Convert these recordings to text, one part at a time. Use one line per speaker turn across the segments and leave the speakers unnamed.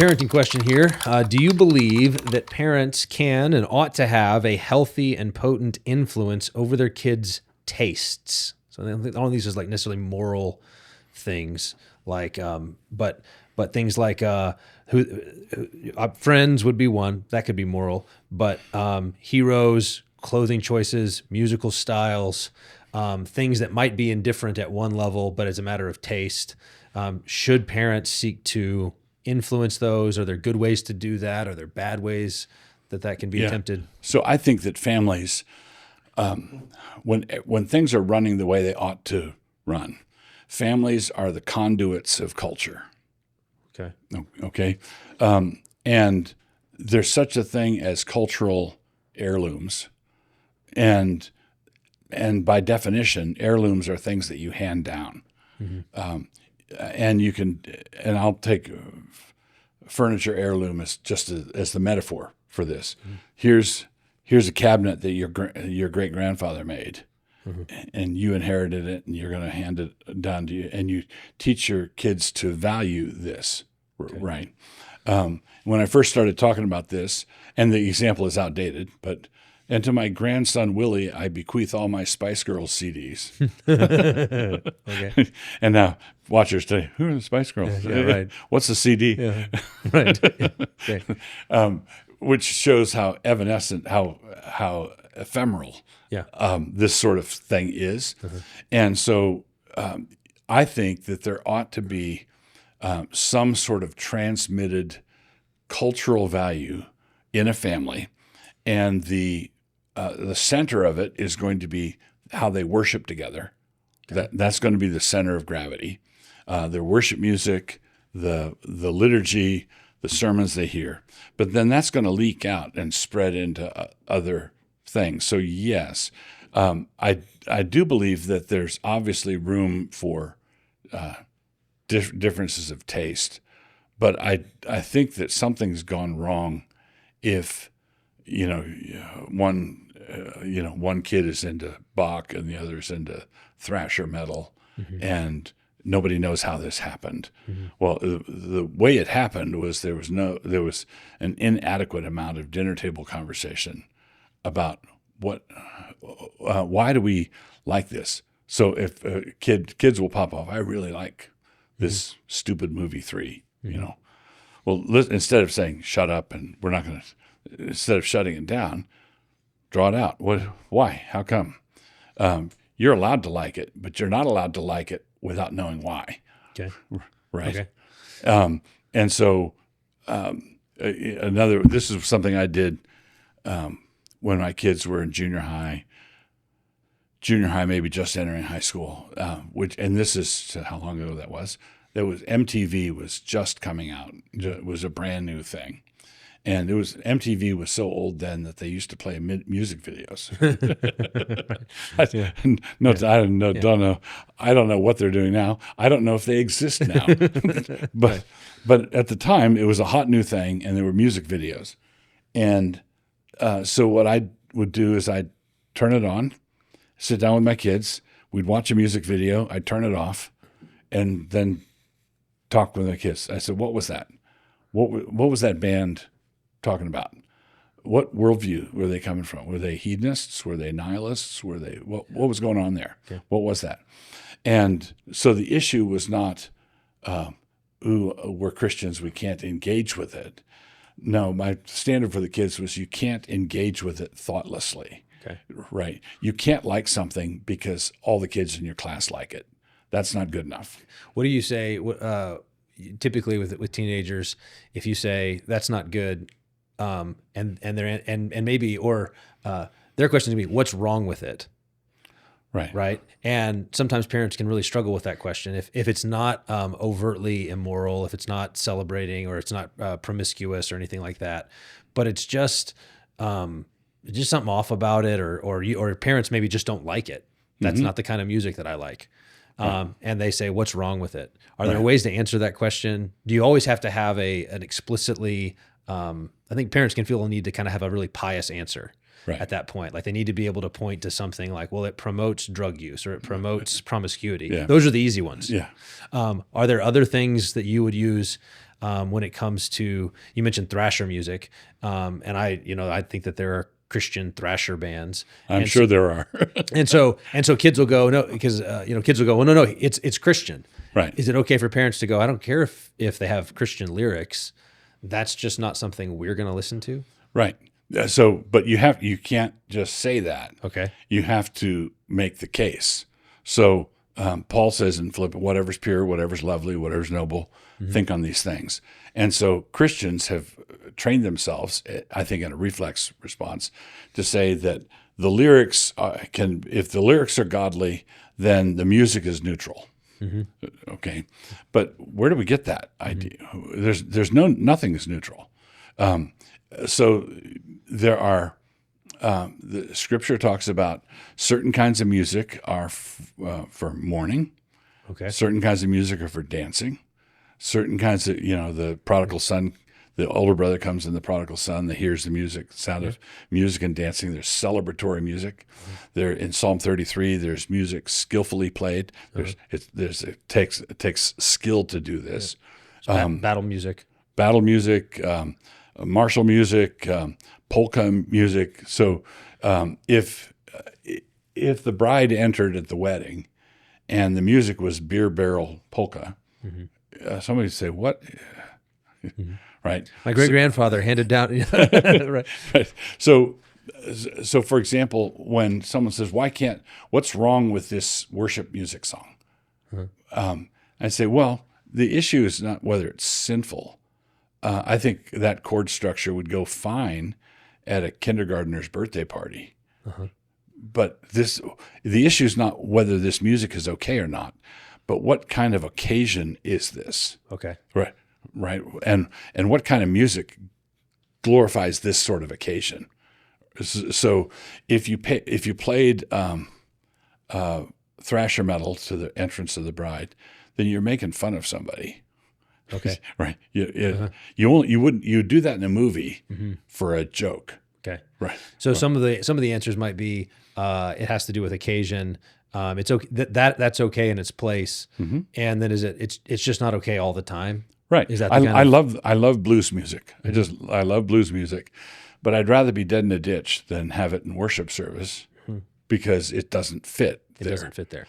Parenting question here. Do you believe that parents can and ought to have a healthy and potent influence over their kids' tastes? So I don't think all of these is like necessarily moral things, like, but things like friends would be one that could be moral, but heroes, clothing choices, musical styles, things that might be indifferent at one level, but as a matter of taste. Should parents seek to influence those? Are there good ways to do that? Are there bad ways that can be attempted?
So I think that families, when things are running the way they ought to run, families are the conduits of culture.
Okay.
Okay. And there's such a thing as cultural heirlooms. And by definition, heirlooms are things that you hand down. Mm-hmm. And I'll take furniture heirloom as as the metaphor for this. Mm-hmm. Here's a cabinet that your great grandfather made, mm-hmm. and you inherited it, and you're going to hand it down to you, and you teach your kids to value this, okay. Right? When I first started talking about this, and the example is outdated, but. And to my grandson, Willie, I bequeath all my Spice Girls CDs.
Okay.
And now watchers say, who are the Spice Girls?
Yeah, right.
What's the CD?
Yeah, right. Okay.
Which shows how evanescent, how ephemeral this sort of thing is. Uh-huh. And so I think that there ought to be some sort of transmitted cultural value in a family, and the center of it is going to be how they worship together. Okay. That's going to be the center of gravity. Their worship music, the liturgy, the sermons they hear. But then that's going to leak out and spread into other things. So yes, I do believe that there's obviously room for differences of taste. But I think that something's gone wrong if one kid is into Bach and the other is into thrash or metal, mm-hmm. and nobody knows how this happened. Mm-hmm. Well, the way it happened was there was an inadequate amount of dinner table conversation about why do we like this? So if kids will pop off, I really like this mm-hmm. stupid movie 3, mm-hmm. Well, instead of saying shut up and we're not going to. Instead of shutting it down, draw it out. Why? How come? You're allowed to like it, but you're not allowed to like it without knowing why.
Okay.
Right. Okay. And so this is something I did when my kids were in junior high, maybe just entering high school, and this is how long ago that was. MTV was just coming out. It was a brand new thing. And MTV was so old then that they used to play music videos. Don't know. I don't know what they're doing now. I don't know if they exist now. But at the time, it was a hot new thing, and there were music videos. And so what I would do is I'd turn it on, sit down with my kids. We'd watch a music video. I'd turn it off, and then talk with my kids. I said, "What was that? What was that band talking about? What worldview were they coming from? Were they hedonists? Were they nihilists? Were they what was going on there? Okay. What was that?" And so the issue was not, we're Christians, we can't engage with it. No, my standard for the kids was you can't engage with it thoughtlessly. Okay. Right. You can't like something because all the kids in your class like it. That's not good enough.
What do you say? Typically with teenagers, if you say that's not good, and maybe their question to me, what's wrong with it?
Right.
Right. And sometimes parents can really struggle with that question. If it's not overtly immoral, if it's not celebrating, or it's not promiscuous or anything like that, but it's just something off about it, or parents maybe just don't like it. That's mm-hmm. not the kind of music that I like. And they say, what's wrong with it? Are there ways to answer that question? Do you always have to have an explicitly, I think parents can feel a need to kind of have a really pious answer at that point. Like they need to be able to point to something like, well, it promotes drug use or it promotes promiscuity. Yeah. Those are the easy ones.
Yeah.
Are there other things that you would use when it comes to, you mentioned thrasher music, and I think that there are Christian thrasher bands.
I'm sure there are.
and so kids will go, no, because kids will go, well, no, it's Christian.
Right.
Is it okay for parents to go, I don't care if they have Christian lyrics, that's just not something we're going to listen to?
Right. But you can't just say that.
Okay.
You have to make the case. So Paul says in Philippians, whatever's pure, whatever's lovely, whatever's noble, think on these things. And so Christians have trained themselves, I think, in a reflex response, to say that the lyrics if the lyrics are godly, then the music is neutral. Okay, but where do we get that idea? Nothing is neutral. So there are. The Scripture talks about certain kinds of music are for mourning.
Okay.
Certain kinds of music are for dancing. Certain kinds of, the prodigal son, the older brother comes in, the prodigal son, that hears the music, sound of music and dancing. There's celebratory music. There in Psalm 33, there's music skillfully played. It takes skill to do this.
Battle music.
Battle music, martial music, polka music. So if the bride entered at the wedding and the music was beer barrel polka, somebody would say, what? Right.
My great-grandfather handed down. Right.
Right. So for example, when someone says, what's wrong with this worship music song? I say, well, the issue is not whether it's sinful. I think that chord structure would go fine at a kindergartner's birthday party. But the issue is not whether this music is okay or not, but what kind of occasion is this?
Okay.
Right. And what kind of music glorifies this sort of occasion? So if you played thrasher metal to the entrance of the bride, then you're making fun of somebody.
Okay.
Right. You do that in a movie for a joke.
Okay.
Right.
So some of the answers might be it has to do with occasion. It's okay that's okay in its place, and then it's just not okay all the time.
Right.
Is that
I love blues music. I love blues music, but I'd rather be dead in a ditch than have it in worship service because it doesn't fit.
It doesn't fit there.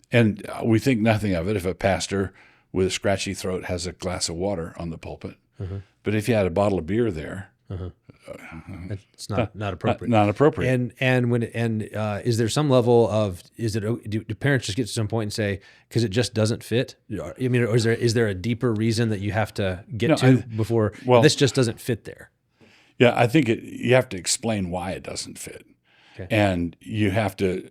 And we think nothing of it if a pastor with a scratchy throat has a glass of water on the pulpit. But if you had a bottle of beer there,
it's not appropriate.
Not appropriate.
And is there some level of do parents just get to some point and say, because it just doesn't fit? I mean, or is there a deeper reason that you have to get before this just doesn't fit there?
Yeah, I think you have to explain why it doesn't fit, and you have to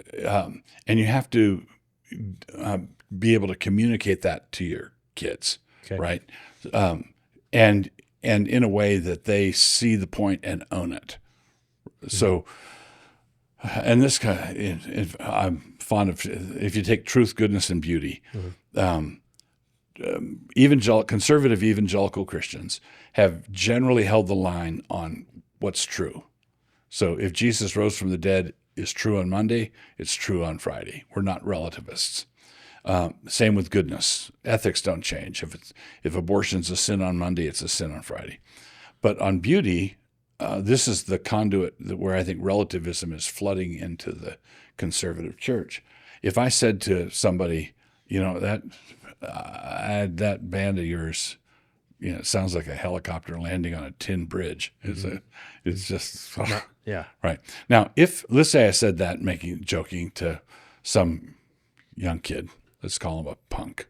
be able to communicate that to your kids, right? And in a way that they see the point and own it. So, and this kind of, I'm fond of, if you take truth, goodness, and beauty, conservative evangelical Christians have generally held the line on what's true. So if Jesus rose from the dead is true on Monday, it's true on Friday. We're not relativists. Same with goodness. Ethics don't change. If abortion's a sin on Monday, it's a sin on Friday. But on beauty, this is the conduit where I think relativism is flooding into the conservative church. If I said to somebody, that band of yours, it sounds like a helicopter landing on a tin bridge. It's just right. Now, let's say I said that, joking to some young kid. Let's call him a punk.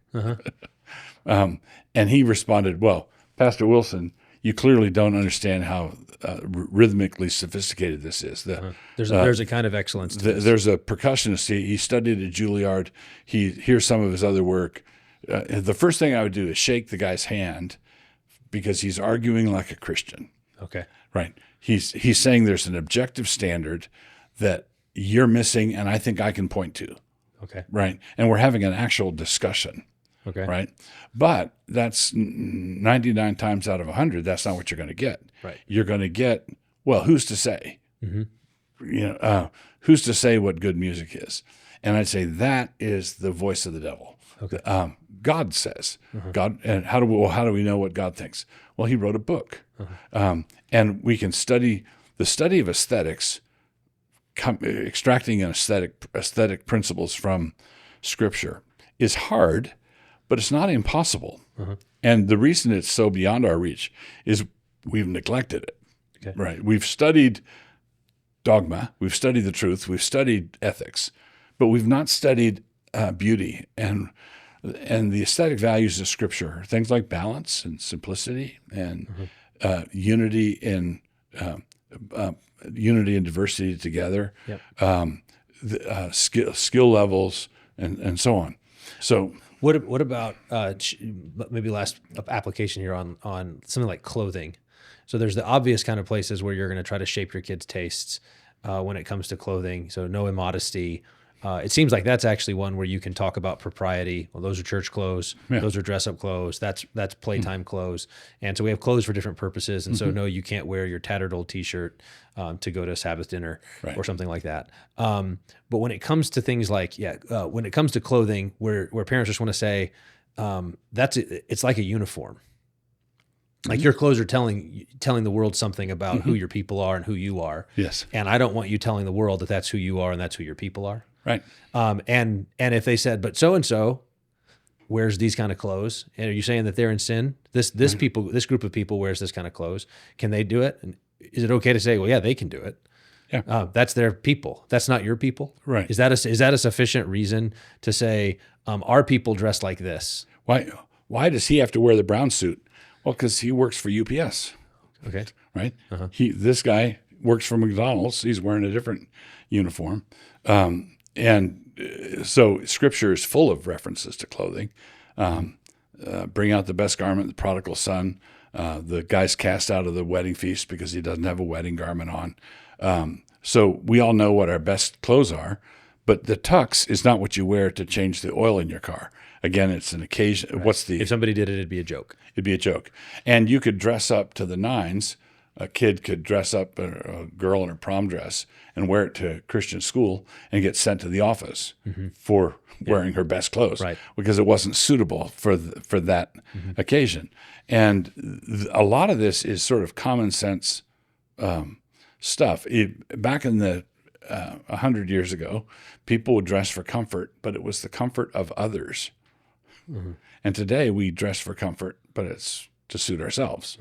And he responded, well, Pastor Wilson, you clearly don't understand how rhythmically sophisticated this is.
There's a kind of excellence to this.
There's a percussionist. He studied at Juilliard. He hears some of his other work. The first thing I would do is shake the guy's hand because he's arguing like a Christian.
Okay.
Right. He's saying there's an objective standard that you're missing and I think I can point to.
Okay.
Right. And we're having an actual discussion.
Okay.
Right. But that's 99 times out of 100. That's not what you're going to get.
Right.
You're going to get, well, who's to say? Who's to say what good music is? And I'd say that is the voice of the devil.
Okay.
God says. God, and how do we know what God thinks? Well, He wrote a book, and we can study the study of aesthetics, extracting an aesthetic principles from Scripture is hard, but it's not impossible. And the reason it's so beyond our reach is we've neglected it.
Okay.
Right? We've studied dogma, we've studied the truth, we've studied ethics, but we've not studied beauty and the aesthetic values of Scripture, things like balance and simplicity and unity in unity and diversity together, skill levels, and so on. So,
what about maybe last application here on something like clothing? So there's the obvious kind of places where you're going to try to shape your kids' tastes when it comes to clothing. So no immodesty. It seems like that's actually one where you can talk about propriety. Well, those are church clothes.
Yeah.
Those are dress-up clothes. That's playtime clothes. And so we have clothes for different purposes. And so no, you can't wear your tattered old T-shirt to go to a Sabbath dinner or something like that. But when it comes to things like when it comes to clothing, where parents just want to say it's like a uniform. Like your clothes are telling the world something about who your people are and who you are.
Yes.
And I don't want you telling the world that that's who you are and that's who your people are.
Right.
And if they said, but so and so wears these kind of clothes, and are you saying that they're in sin? This group of people wears this kind of clothes. Can they do it? And is it okay to say, well, yeah, they can do it?
Yeah.
That's their people. That's not your people.
Right.
Is that a sufficient reason to say our people dress like this?
Why does he have to wear the brown suit? Well, because he works for UPS.
Okay.
Right. This guy works for McDonald's. He's wearing a different uniform. So Scripture is full of references to clothing. Bring out the best garment, the prodigal son. The guy's cast out of the wedding feast because he doesn't have a wedding garment on. So we all know what our best clothes are, but the tux is not what you wear to change the oil in your car. Again, it's an occasion.
Right. If somebody did it, it'd be a joke.
It'd be a joke. And you could dress up to the nines. A kid could dress up, a girl in her prom dress, and wear it to Christian school and get sent to the office for wearing her best clothes,
right? Because
it wasn't suitable for that occasion. And a lot of this is sort of common sense stuff. Back in the 100 years ago, people would dress for comfort, but it was the comfort of others. And today we dress for comfort, but it's to suit ourselves.